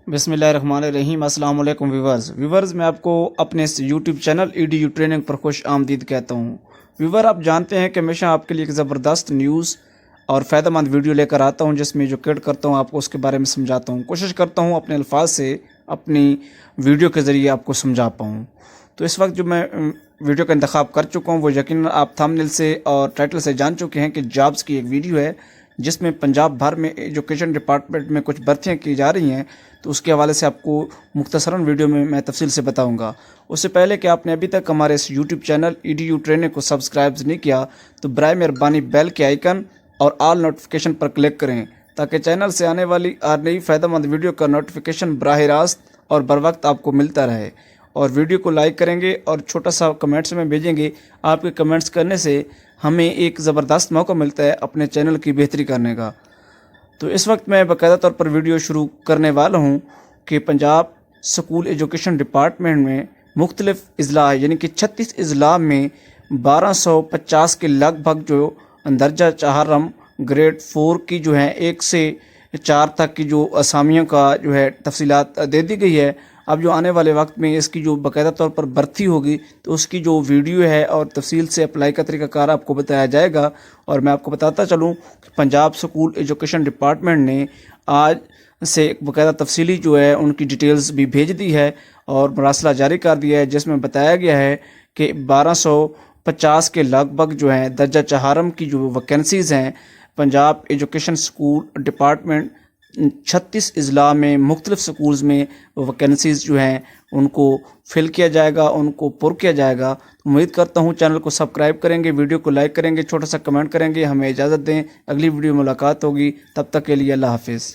बिस्मिल्लाहिर्रहमानिर्रहीम। अस्सलाम वालेकुम व्यूवर्स, मैं आपको अपने इस यूट्यूब चैनल EDU ट्रेनिंग पर खुश आमदीद कहता हूँ। व्यूवर, आप जानते हैं कि हमेशा आपके लिए एक ज़बरदस्त न्यूज़ और फ़ायदेमंद वीडियो लेकर आता हूँ, जिसमें एजुकेट करता हूँ, आपको उसके बारे में समझाता हूँ, कोशिश करता हूँ अपने अल्फाज से अपनी वीडियो के ज़रिए आपको समझा पाऊँ। तो इस वक्त जो मैं वीडियो का इंतखाब कर चुका हूँ वो यकीनन आप थंबनेल से और टाइटल से जान चुके हैं कि जॉब्स की एक वीडियो है, जिसमें पंजाब भर में एजुकेशन डिपार्टमेंट में कुछ भर्तियां की जा रही हैं। तो उसके हवाले से आपको मुख्तसरन वीडियो में मैं तफसील से बताऊंगा। उससे पहले कि आपने अभी तक हमारे इस यूट्यूब चैनल EDU ट्रेनिंग को सब्सक्राइब नहीं किया तो बराए मेहरबानी बेल के आइकन और ऑल नोटिफिकेशन पर क्लिक करें, ताकि चैनल से आने वाली हर नई फ़ायदेमंद वीडियो का नोटिफिकेशन बराह रास्त और बर वक्त आपको मिलता रहे। और वीडियो को लाइक करेंगे और छोटा सा कमेंट्स में भेजेंगे। आपके कमेंट्स करने से हमें एक ज़बरदस्त मौका मिलता है अपने चैनल की बेहतरी करने का। तो इस वक्त मैं बाकायदा तौर पर वीडियो शुरू करने वाला हूँ कि पंजाब स्कूल एजुकेशन डिपार्टमेंट में मुख्तलिफ अजला यानी कि 36 अजला में 1250 के लगभग जो दर्जा चाहरम ग्रेड 4 की जो है 1 से 4 तक की जो असामियों का जो है तफसीलात दे दी गई है। अब जो आने वाले वक्त में इसकी जो बाकायदा तौर पर भर्ती होगी तो उसकी जो वीडियो है और तफसील से अप्लाई का तरीक़ाकार आपको बताया जाएगा। और मैं आपको बताता चलूँ कि पंजाब स्कूल एजुकेशन डिपार्टमेंट ने आज से एक बाकायदा तफसीली जो है उनकी डिटेल्स भी भेज दी है और मरासला जारी कर दिया है, जिसमें बताया गया है कि 1250 के लगभग जो है दर्जा चाहरम की जो वैकेंसीज़ हैं पंजाब एजुकेशन स्कूल डिपार्टमेंट 36 अजला में मुख्तलिफ स्कूल्स में वैकेंसीज़ जो हैं उनको फिल किया जाएगा, उनको पुर किया जाएगा। तो उम्मीद करता हूँ चैनल को सब्सक्राइब करेंगे, वीडियो को लाइक करेंगे, छोटा सा कमेंट करेंगे। हमें इजाज़त दें, अगली वीडियो में मुलाकात होगी। तब तक के लिए अल्लाह हाफिज़।